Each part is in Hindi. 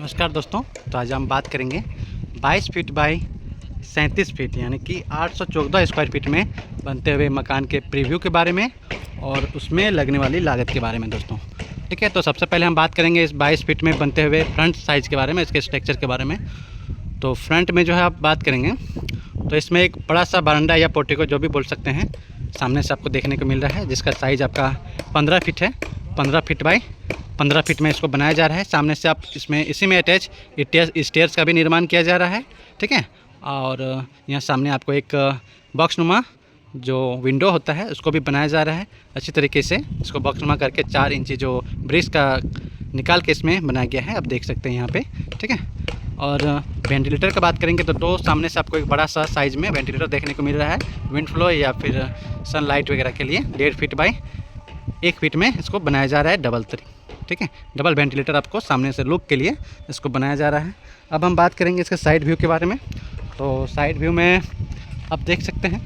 नमस्कार दोस्तों। तो आज हम बात करेंगे 22 फीट बाई 37 फीट यानी कि 814 स्क्वायर फीट में बनते हुए मकान के प्रीव्यू के बारे में और उसमें लगने वाली लागत के बारे में दोस्तों। ठीक है, तो सबसे पहले हम बात करेंगे इस 22 फीट में बनते हुए फ्रंट साइज़ के बारे में, इसके स्ट्रक्चर के बारे में। तो फ्रंट में जो है आप बात करेंगे तो इसमें एक बड़ा सा बरामदा या पोर्टिको जो भी बोल सकते हैं सामने से आपको देखने को मिल रहा है, जिसका साइज़ आपका 15 फीट है। 15 फीट बाई 15 फीट में इसको बनाया जा रहा है। सामने से आप इसमें इसी में अटैच स्टेयर्स का भी निर्माण किया जा रहा है। ठीक है, और यहाँ सामने आपको एक बॉक्स नुमा जो विंडो होता है उसको भी बनाया जा रहा है अच्छी तरीके से। इसको बॉक्स नुमा करके 4 इंची जो ब्रिज का निकाल के इसमें बनाया गया है, आप देख सकते हैं यहाँ पे। ठीक है, और वेंटिलेटर का बात करेंगे तो दो सामने से आपको एक बड़ा सा साइज़ में वेंटिलेटर देखने को मिल रहा है, विंड फ्लो या फिर सनलाइट वगैरह के लिए। 1.5 फीट बाई 1 फीट में इसको बनाया जा रहा है डबल तरी। ठीक है, डबल वेंटिलेटर आपको सामने से लुक के लिए इसको बनाया जा रहा है। अब हम बात करेंगे इसके साइड व्यू के बारे में। तो साइड व्यू में आप देख सकते हैं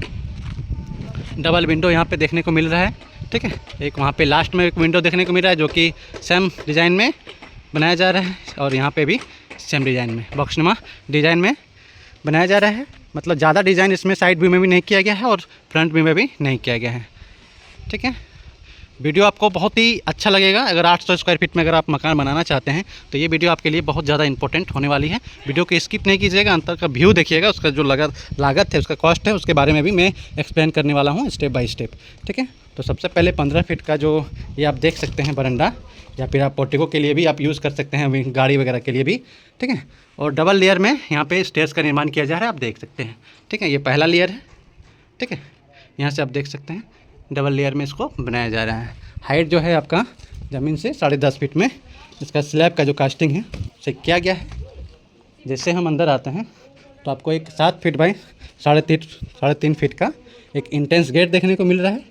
डबल विंडो यहाँ पे देखने को मिल रहा है। ठीक है, एक वहाँ पे लास्ट में एक विंडो देखने को मिल रहा है जो कि सेम डिज़ाइन में बनाया जा रहा है, और यहाँ पे भी सेम डिज़ाइन में बॉक्सनुमा डिज़ाइन में बनाया जा रहा है। मतलब ज़्यादा डिज़ाइन इसमें साइड व्यू में भी नहीं किया गया है और फ्रंट व्यू में भी नहीं किया गया है। ठीक है, वीडियो आपको बहुत ही अच्छा लगेगा। अगर 800 स्क्वायर फीट में अगर आप मकान बनाना चाहते हैं तो ये वीडियो आपके लिए बहुत ज़्यादा इंपॉर्टेंट होने वाली है। वीडियो को स्किप नहीं कीजिएगा, अंतर का व्यू देखिएगा, उसका जो लागत है, उसका कॉस्ट है, उसके बारे में भी मैं एक्सप्लेन करने वाला हूँ स्टेप बाय स्टेप। ठीक है, तो सबसे पहले 15 फीट का जो ये आप देख सकते हैं बरंडा, या फिर आप पोर्टिको के लिए भी आप यूज़ कर सकते हैं, गाड़ी वगैरह के लिए भी। ठीक है, और डबल लेयर में यहाँ पे स्टेयर्स का निर्माण किया जा रहा है, आप देख सकते हैं। ठीक है, ये पहला लेयर है। ठीक है, यहाँ से आप देख सकते हैं डबल लेयर में इसको बनाया जा रहा है। हाइट जो है आपका ज़मीन से 10.5 फीट में इसका स्लैब का जो कास्टिंग है उसे किया गया है। जैसे हम अंदर आते हैं तो आपको एक 7 फीट बाई 3.5 फीट का एक इंटेंस गेट देखने को मिल रहा है।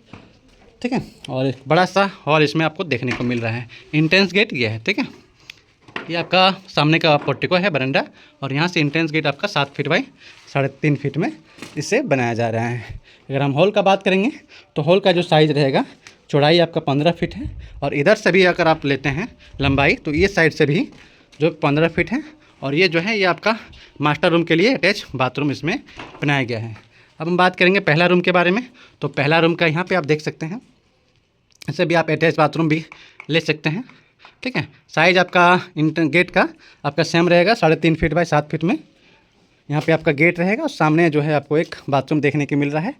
ठीक है, और एक बड़ा सा हॉल इसमें आपको देखने को मिल रहा है। इंटेंस गेट ये है। ठीक है, ये आपका सामने का पोर्टिको है बरंडा, और यहाँ से इंटेंस गेट आपका 7 फीट बाई 3.5 फीट में इसे बनाया जा रहा है। अगर हम हॉल का बात करेंगे तो हॉल का जो साइज़ रहेगा, चौड़ाई आपका 15 फीट है, और इधर से भी अगर आप लेते हैं लंबाई तो ये साइड से भी जो 15 फीट है, और ये जो है ये आपका मास्टर रूम के लिए अटैच बाथरूम इसमें बनाया गया है। अब हम बात करेंगे पहला रूम के बारे में। तो पहला रूम का यहाँ पे आप देख सकते हैं, इसे भी आप अटैच बाथरूम भी ले सकते हैं। ठीक है, साइज़ आपका गेट का आपका सेम रहेगा, 3.5 फीट बाई 7 फीट में यहाँ पे आपका गेट रहेगा, और सामने जो है आपको एक बाथरूम देखने को मिल रहा है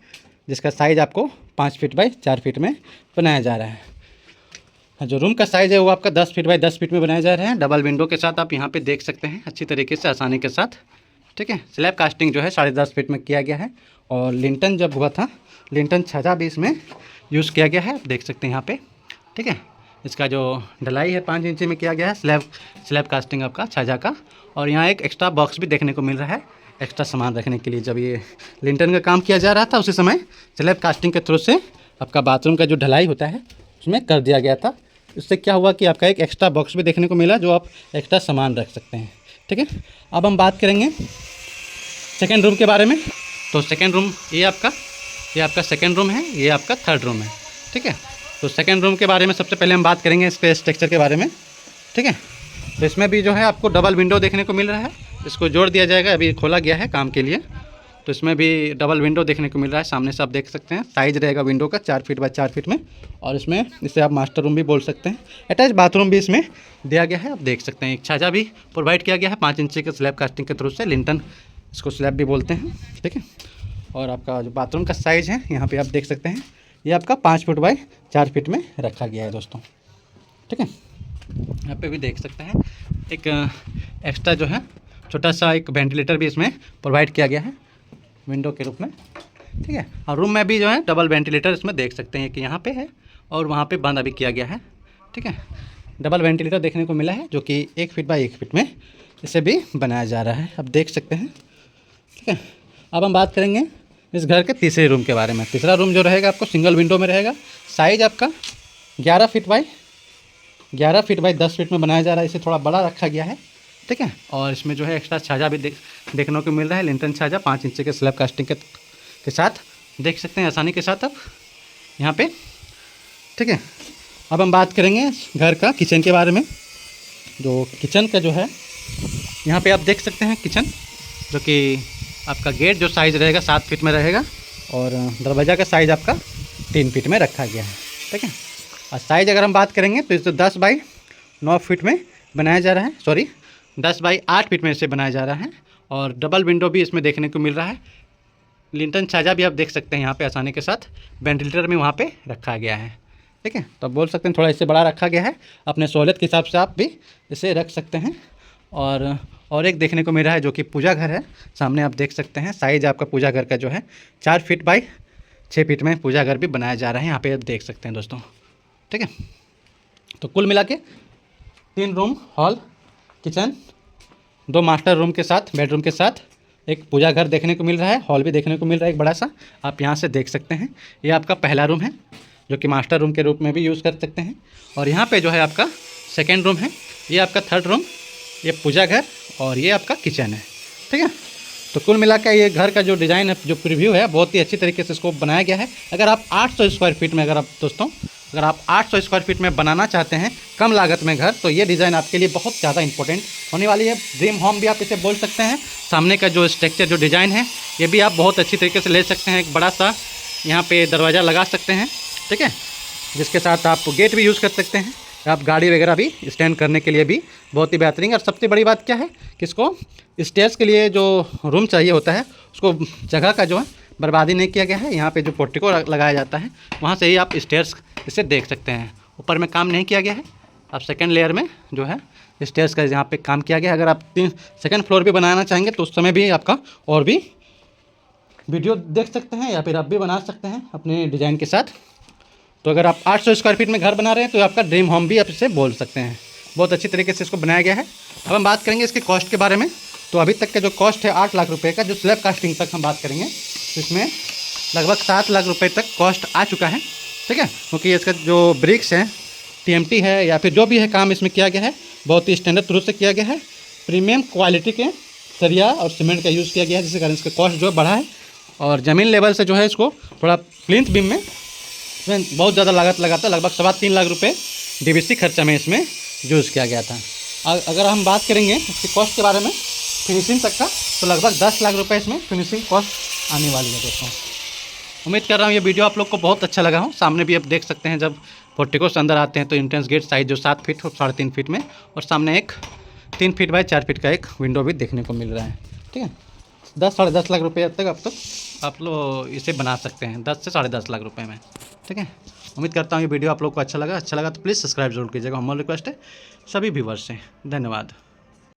जिसका साइज़ आपको 5 फीट बाई 4 फीट में बनाया जा रहा है। जो रूम का साइज़ है वो आपका 10 फीट बाई 10 फीट में बनाया जा रहा है, डबल विंडो के साथ आप यहाँ पे देख सकते हैं अच्छी तरीके से, आसानी के साथ। ठीक है, स्लैब कास्टिंग जो है 10.5 फीट में किया गया है, और लिंटन जब हुआ था लिंटन छज्जा भी इसमें यूज़ किया गया है, आप देख सकते हैं यहाँ पे। ठीक है, इसका जो ढलाई है 5 इंची में किया गया है, स्लैब कास्टिंग आपका छज्जा का। और यहाँ एक एक्स्ट्रा बॉक्स भी देखने को मिल रहा है एक्स्ट्रा सामान रखने के लिए। जब ये लिंटन का काम किया जा रहा था उसी समय स्लैब कास्टिंग के थ्रू से आपका बाथरूम का जो ढलाई होता है उसमें कर दिया गया था। इससे क्या हुआ कि आपका एक एक्स्ट्रा बॉक्स भी देखने को मिला जो आप एक्स्ट्रा सामान रख सकते हैं। ठीक है, अब हम बात करेंगे सेकेंड रूम के बारे में। तो सेकेंड रूम ये आपका सेकेंड रूम है, ये आपका थर्ड रूम है। ठीक है, तो सेकेंड रूम के बारे में सबसे पहले हम बात करेंगे इसके स्ट्रक्चर के बारे में। ठीक है, तो इसमें भी जो है आपको डबल विंडो देखने को मिल रहा है, इसको जोड़ दिया जाएगा, अभी खोला गया है काम के लिए। तो इसमें भी डबल विंडो देखने को मिल रहा है, सामने से आप देख सकते हैं। साइज़ रहेगा विंडो का 4 फीट बाई 4 फीट में, और इसमें इसे आप मास्टर रूम भी बोल सकते हैं। अटैच बाथरूम भी इसमें दिया गया है, आप देख सकते हैं। एक छज्जा भी प्रोवाइड किया गया है 5 इंची के स्लैब कास्टिंग के थ्रू से, लिंटन इसको स्लैब भी बोलते हैं। ठीक है, और आपका जो बाथरूम का साइज़ है यहाँ पर आप देख सकते हैं, ये आपका 5 फीट बाई 4 फीट में रखा गया है दोस्तों। ठीक है, यहाँ पे भी देख सकते हैं एक एक्स्ट्रा जो है छोटा सा एक वेंटिलेटर भी इसमें प्रोवाइड किया गया है विंडो के रूप में। ठीक है, और रूम में भी जो है डबल वेंटिलेटर इसमें देख सकते हैं कि यहाँ पे है और वहाँ पे बंद अभी किया गया है। ठीक है, डबल वेंटिलेटर देखने को मिला है जो कि 1 फीट बाई 1 फीट में इसे भी बनाया जा रहा है, आप देख सकते हैं। ठीक है, अब हम बात करेंगे इस घर के तीसरे रूम के बारे में। तीसरा रूम जो रहेगा आपको सिंगल विंडो में रहेगा, साइज़ आपका 11 फीट बाई 10 फीट में बनाया जा रहा है, इसे थोड़ा बड़ा रखा गया है। ठीक है, और इसमें जो है एक्स्ट्रा छाजा भी देखने को मिल रहा है, लिंटन छाजा 5 इंच के स्लैब कास्टिंग के साथ देख सकते हैं आसानी के साथ आप यहाँ पे। ठीक है, अब हम बात करेंगे घर का किचन के बारे में। जो किचन का जो है यहाँ पे आप देख सकते हैं किचन, जो कि आपका गेट जो साइज़ रहेगा 7 फीट में रहेगा और दरवाज़ा का साइज़ आपका 3 फीट में रखा गया है। ठीक है, और साइज़ अगर हम बात करेंगे तो इसे 10 बाई 9 फीट में बनाया जा रहा है, सॉरी 10 बाई 8 फीट में इसे बनाया जा रहा है। और डबल विंडो भी इसमें देखने को मिल रहा है। लिंटन छाजा भी आप देख सकते हैं यहाँ पे आसानी के साथ, वेंटिलेटर में वहाँ पे रखा गया है। ठीक है, तो आप बोल सकते हैं थोड़ा इससे बड़ा रखा गया है, अपने सहूलियत के हिसाब से आप भी इसे रख सकते हैं। और एक देखने को मिल रहा है जो कि पूजा घर है, सामने आप देख सकते हैं। साइज़ आपका पूजा घर का जो है 4 फीट बाई 6 फीट में पूजा घर भी बनाया जा रहा है, यहाँ पे आप देख सकते हैं दोस्तों। ठीक है, तो कुल मिला के 3 room, hall, kitchen, 2 master room के साथ, बेडरूम के साथ एक पूजा घर देखने को मिल रहा है। हॉल भी देखने को मिल रहा है एक बड़ा सा, आप यहाँ से देख सकते हैं। ये आपका पहला रूम है जो कि मास्टर रूम के रूप में भी यूज़ कर सकते हैं। और यहाँ पे जो है आपका सेकेंड रूम है, ये आपका थर्ड रूम, ये पूजा घर और ये आपका किचन है। ठीक है, तो कुल मिला के ये घर का जो डिज़ाइन है, जो प्रीव्यू है, बहुत ही अच्छी तरीके से इसको बनाया गया है। अगर आप 800 स्क्वायर फीट में अगर आप 800 स्क्वायर फीट में बनाना चाहते हैं कम लागत में घर, तो ये डिज़ाइन आपके लिए बहुत ज़्यादा इंपॉर्टेंट होने वाली है। ड्रीम होम भी आप इसे बोल सकते हैं। सामने का जो स्ट्रक्चर, जो डिज़ाइन है, ये भी आप बहुत अच्छी तरीके से ले सकते हैं। एक बड़ा सा यहाँ पे दरवाज़ा लगा सकते हैं। ठीक है, जिसके साथ आप गेट भी यूज़ कर सकते हैं। आप गाड़ी वगैरह भी स्टैंड करने के लिए भी बहुत ही बेहतरीन। और सबसे बड़ी बात क्या है कि इसको स्टेयर्स के लिए जो रूम चाहिए होता है, उसको जगह का जो है बर्बादी नहीं किया गया है। यहाँ पे जो पोर्टिको लगाया जाता है, वहाँ से ही आप स्टेयर्स इसे देख सकते हैं। ऊपर में काम नहीं किया गया है, आप सेकंड लेयर में जो है स्टेयर्स का यहाँ पे काम किया गया है। अगर आप सेकंड फ्लोर भी बनाना चाहेंगे तो उस समय भी आपका और भी वीडियो देख सकते हैं, या फिर आप भी बना सकते हैं अपने डिज़ाइन के साथ। तो अगर आप 800 स्क्वायर फीट में घर बना रहे हैं तो आपका ड्रीम होम भी आप इसे बोल सकते हैं। बहुत अच्छी तरीके से इसको बनाया गया है। अब हम बात करेंगे इसके कॉस्ट के बारे में। तो अभी तक का जो कॉस्ट है 8 लाख रुपए का, जो स्लैब कास्टिंग तक हम बात करेंगे तो इसमें लगभग 7 लाख रुपए तक कॉस्ट आ चुका है। ठीक है, क्योंकि इसका जो ब्रिक्स है, TMT है, या फिर जो भी है काम इसमें किया गया है, बहुत ही स्टैंडर्ड रूप से किया गया है। प्रीमियम क्वालिटी के सरिया और सीमेंट का यूज़ किया गया है, जिसके कारण इसका कॉस्ट जो है बढ़ा है। और ज़मीन लेवल से जो है इसको थोड़ा प्लिंथ बीम में बहुत ज़्यादा लागत लगाता है, लगभग 3.25 लाख रुपए DBC खर्चा में इसमें यूज़ किया गया था। अगर हम बात करेंगे इसकी कॉस्ट के बारे में फिनिशिंग तक का, तो लगभग 10 लाख रुपए इसमें फिनिशिंग कॉस्ट आने वाली है दोस्तों। उम्मीद कर रहा हूँ ये वीडियो आप लोग को बहुत अच्छा लगा हो। सामने भी आप देख सकते हैं, जब पोर्टिको से अंदर आते हैं तो एंट्रेंस गेट साइज जो 7 फीट और 3.5 फीट में, और सामने एक 3 फीट बाय 4 फीट का एक विंडो भी देखने को मिल रहा है। ठीक है, 10-10.5 लाख रुपये तक आप लोग इसे बना सकते हैं, 10 से 10.5 लाख रुपये में। ठीक है, उम्मीद करता हूँ ये वीडियो आप लोग को अच्छा लगा तो प्लीज़ सब्सक्राइब जरूर कीजिएगा। हमारी रिक्वेस्ट है सभी व्यूवर्स से। धन्यवाद।